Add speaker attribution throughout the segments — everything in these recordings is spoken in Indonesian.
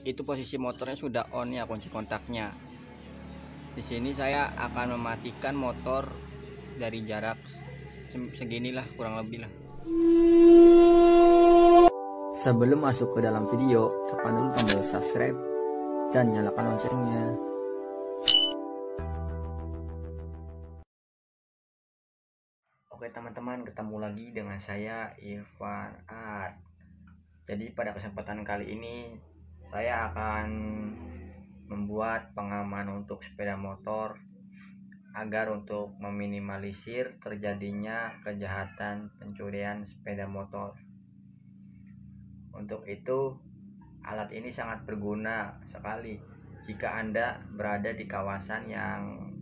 Speaker 1: itu posisi motornya sudah on ya, kunci kontaknya. Di sini saya akan mematikan motor dari jarak seginilah, kurang lebih lah. Sebelum masuk ke dalam video, tekan dulu tombol subscribe dan nyalakan loncengnya. Oke teman-teman, ketemu lagi dengan saya Irfan Art. Jadi pada kesempatan kali ini saya akan membuat pengaman untuk sepeda motor agar untuk meminimalisir terjadinya kejahatan pencurian sepeda motor. Untuk itu, alat ini sangat berguna sekali jika Anda berada di kawasan yang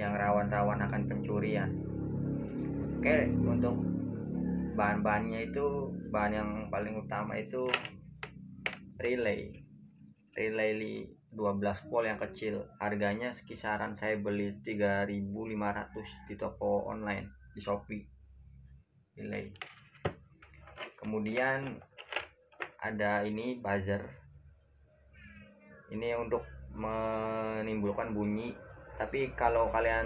Speaker 1: rawan-rawan akan pencurian. Oke, untuk bahan-bahannya itu, bahan yang paling utama itu relay 12 volt yang kecil. Harganya kisaran saya beli 3.500 di toko online di Shopee. Relay. Kemudian ada ini buzzer. Ini untuk menimbulkan bunyi. Tapi kalau kalian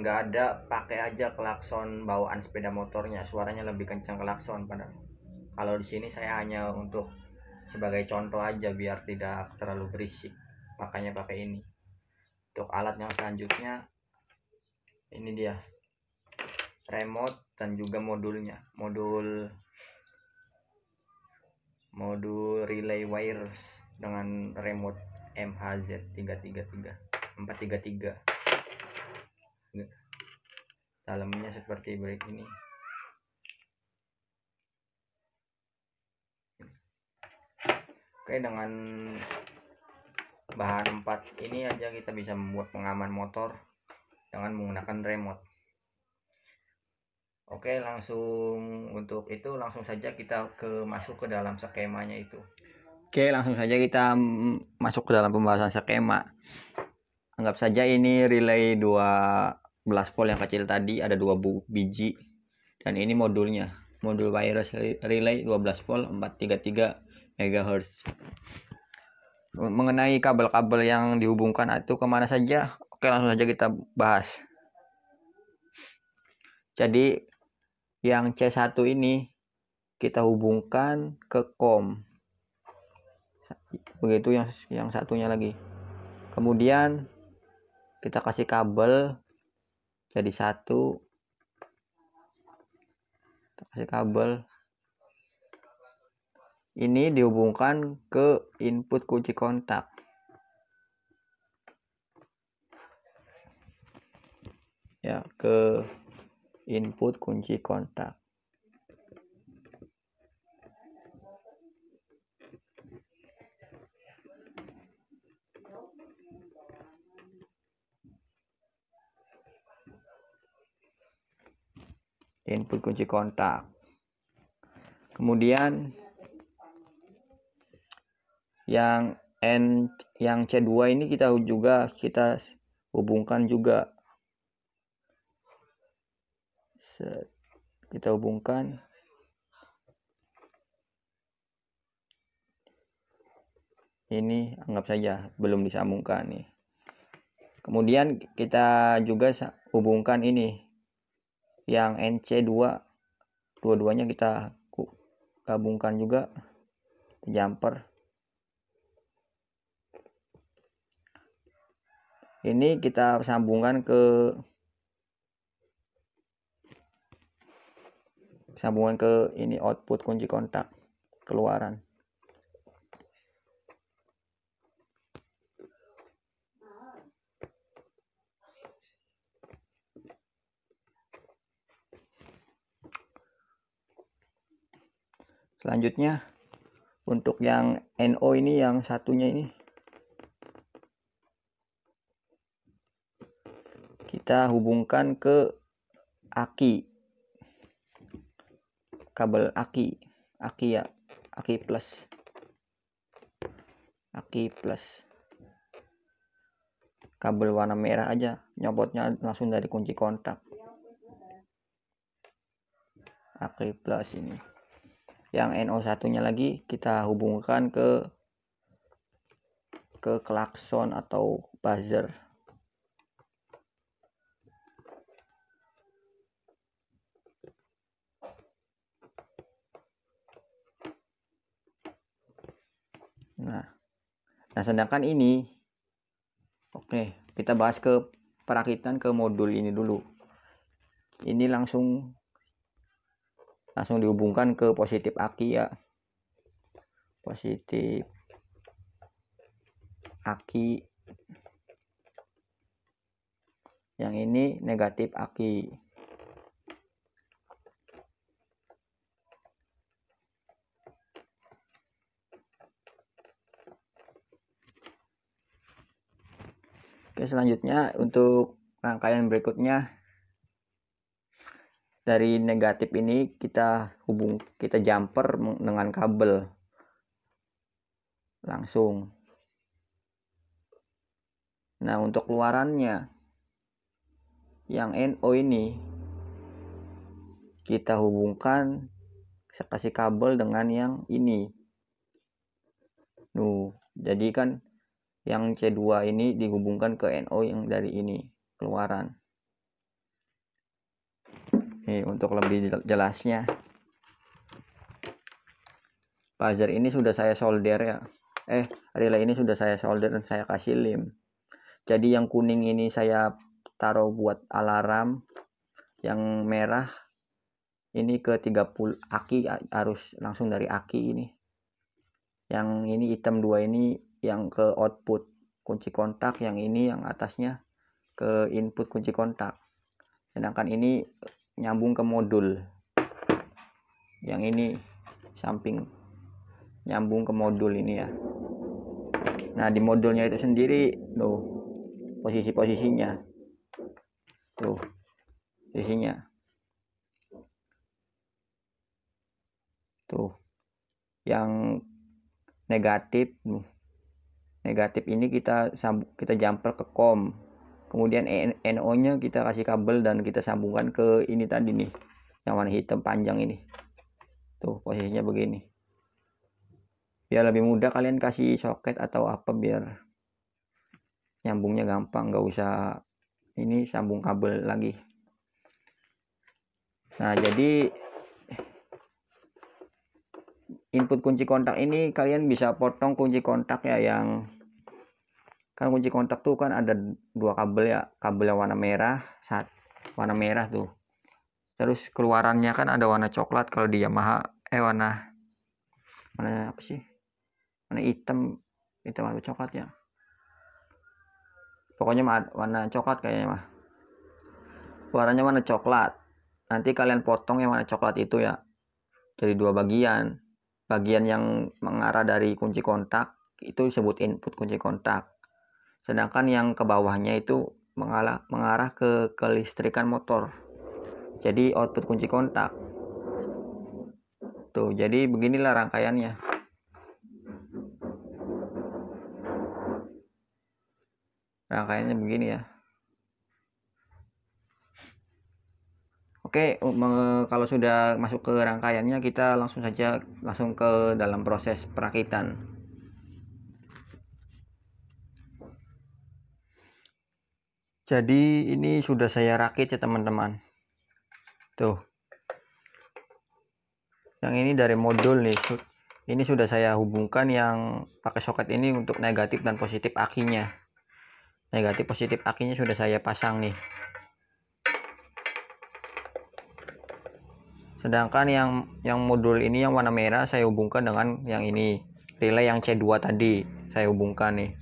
Speaker 1: nggak ada, pakai aja klakson bawaan sepeda motornya. Suaranya lebih kencang klakson padahal. Kalau di sini saya hanya untuk sebagai contoh aja biar tidak terlalu berisik. Makanya pakai ini. Untuk alat yang selanjutnya, ini dia remote dan juga modulnya, modul relay wires dengan remote MHZ433. Dalamnya seperti break ini. Oke, dengan bahan 4 ini aja kita bisa membuat pengaman motor dengan menggunakan remote. Oke, untuk itu langsung saja kita masuk ke dalam skemanya itu. Oke, langsung saja kita masuk ke dalam pembahasan skema. Anggap saja ini relay 12 volt yang kecil tadi, ada 2 biji, dan ini modulnya, modul wireless relay 12 volt 433 MHz. Mengenai kabel-kabel yang dihubungkan itu kemana saja, oke langsung saja kita bahas. Jadi yang C1 ini kita hubungkan ke COM, begitu yang satunya lagi. Kemudian kita kasih kabel jadi satu, kita kasih kabel ini dihubungkan ke input kunci kontak. Ya, ke input kunci kontak. Input kunci kontak. Kemudian yang C2 ini kita hubungkan juga. Kita hubungkan. Ini anggap saja belum disambungkan nih. Kemudian kita juga hubungkan ini yang NC2, dua-duanya kita gabungkan juga, jumper. Ini kita sambungkan ke ini output kunci kontak keluaran. Selanjutnya untuk yang NO ini, yang satunya ini kita hubungkan ke aki, kabel aki ya, aki plus, kabel warna merah aja, nyobotnya langsung dari kunci kontak aki plus ini. yang NO satunya lagi kita hubungkan ke klakson atau buzzer. Nah sedangkan ini, oke, kita bahas ke perakitan ke modul ini dulu. Ini langsung dihubungkan ke positif aki ya, positif aki, yang ini negatif aki. Oke, selanjutnya untuk rangkaian berikutnya, dari negatif ini kita jumper dengan kabel langsung. Nah, untuk keluarannya yang NO ini kita hubungkan, kasih kabel dengan yang ini. Jadi kan yang C2 ini dihubungkan ke NO yang dari ini keluaran. Nih, untuk lebih jelasnya, buzzer ini sudah saya solder ya. Relay ini sudah saya solder dan saya kasih lem. Jadi yang kuning ini saya taruh buat alarm, yang merah ini ke 30 aki, harus langsung dari aki ini. Yang ini hitam 2 ini yang ke output kunci kontak, yang ini yang atasnya ke input kunci kontak. Sedangkan ini nyambung ke modul. Yang ini samping nyambung ke modul ini ya. Nah, di modulnya itu sendiri tuh posisinya. Tuh posisinya. Tuh. Yang negatif ini kita jumper ke COM. Kemudian NO-nya kita kasih kabel dan kita sambungkan ke ini tadi nih, yang warna hitam panjang ini. Tuh posisinya begini. Biar lebih mudah kalian kasih soket atau apa biar nyambungnya gampang, nggak usah ini sambung kabel lagi. Nah, jadi input kunci kontak ini kalian bisa potong kunci kontak ya, yang kan kunci kontak tuh kan ada 2 kabel ya, kabel yang warna merah, warna merah tuh. Terus keluarannya kan ada warna coklat kalau di Yamaha, warna apa sih? Warna hitam, itu warna coklat ya. Pokoknya warna coklat kayaknya mah. Warnanya warna coklat. Nanti kalian potong yang warna coklat itu ya, jadi 2 bagian. Bagian yang mengarah dari kunci kontak itu disebut input kunci kontak. Sedangkan yang ke bawahnya itu mengarah ke kelistrikan motor. Jadi output kunci kontak. Tuh, jadi beginilah rangkaiannya. Rangkaiannya begini ya. Oke, kalau sudah masuk ke rangkaiannya, kita langsung ke dalam proses perakitan. Jadi ini sudah saya rakit ya teman-teman. Tuh. Yang ini dari modul nih. Ini sudah saya hubungkan yang pakai soket ini untuk negatif dan positif akinya. Negatif positif akinya sudah saya pasang nih. Sedangkan yang modul ini yang warna merah saya hubungkan dengan yang ini, relay yang C2 tadi saya hubungkan nih.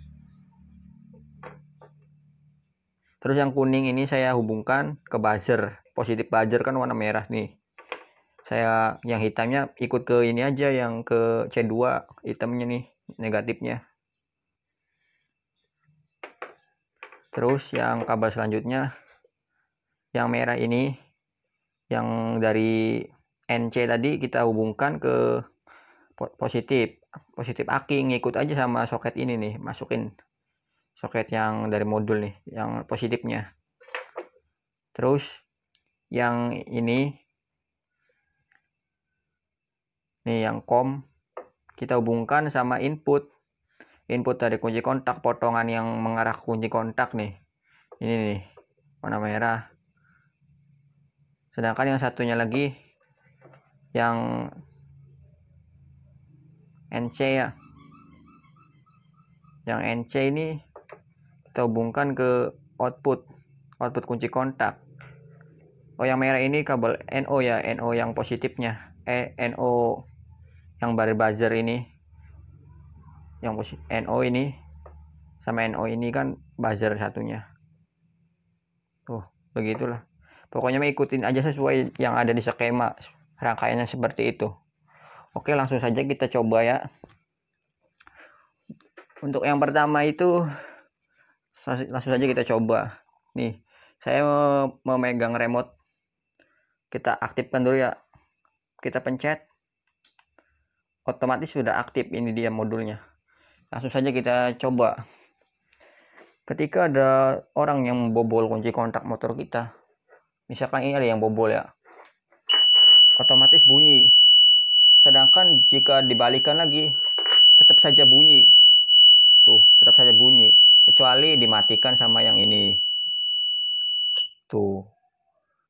Speaker 1: Terus yang kuning ini saya hubungkan ke buzzer, positif buzzer kan warna merah nih. Saya yang hitamnya ikut ke ini aja, yang ke C2, hitamnya nih negatifnya. Terus yang kabel selanjutnya yang merah ini, yang dari NC tadi kita hubungkan ke positif aki, ngikut aja sama soket ini nih, masukin soket yang dari modul nih yang positifnya. Terus yang ini Nih yang COM kita hubungkan sama input dari kunci kontak, potongan yang mengarah ke kunci kontak nih. Ini nih warna merah. Sedangkan yang satunya lagi yang NC ya. Yang NC ini kita hubungkan ke output kunci kontak. Oh, yang merah ini kabel NO ya, NO yang positifnya. NO yang buzzer ini. Yang NO ini sama NO ini kan buzzer satunya. Tuh, begitulah. Pokoknya ikutin aja sesuai yang ada di skema. Rangkaiannya seperti itu. Oke, langsung saja kita coba ya. Untuk yang pertama itu langsung saja kita coba. Nih, saya memegang remote. Kita aktifkan dulu ya. Kita pencet. Otomatis sudah aktif, ini dia modulnya. Langsung saja kita coba. Ketika ada orang yang membobol kunci kontak motor kita, misalkan ini ada yang bobol ya, otomatis bunyi. Sedangkan jika dibalikan lagi, tetap saja bunyi. Tuh, tetap saja bunyi. Kecuali dimatikan sama yang ini. Tuh,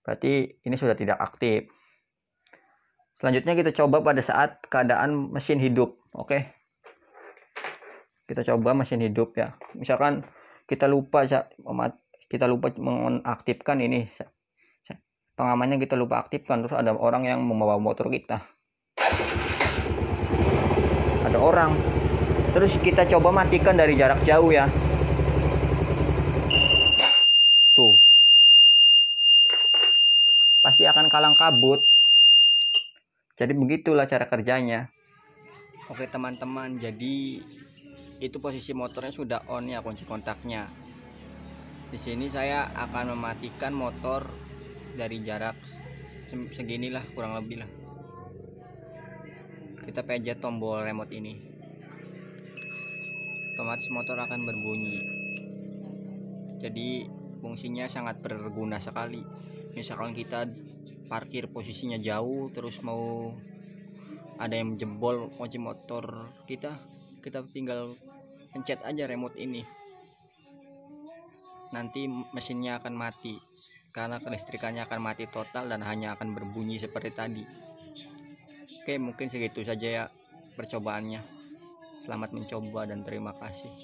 Speaker 1: berarti ini sudah tidak aktif. Selanjutnya kita coba pada saat keadaan mesin hidup. Oke. Kita coba mesin hidup ya. Misalkan kita lupa mengaktifkan ini. Pengamannya kita lupa aktifkan, terus ada orang yang membawa motor kita. Ada orang. Terus kita coba matikan dari jarak jauh ya. Tuh. Pasti akan kalang kabut. Jadi begitulah cara kerjanya. Oke teman-teman, jadi itu posisi motornya sudah on ya, kunci kontaknya. Di sini saya akan mematikan motor dari jarak seginilah, kurang lebih lah. Kita pencet tombol remote ini, otomatis motor akan berbunyi. Jadi fungsinya sangat berguna sekali. Misalkan kita parkir posisinya jauh, terus mau ada yang jebol kunci motor kita tinggal pencet aja remote ini. Nanti mesinnya akan mati karena kelistrikannya akan mati total dan hanya akan berbunyi seperti tadi. Oke, mungkin segitu saja ya percobaannya. Selamat mencoba dan terima kasih.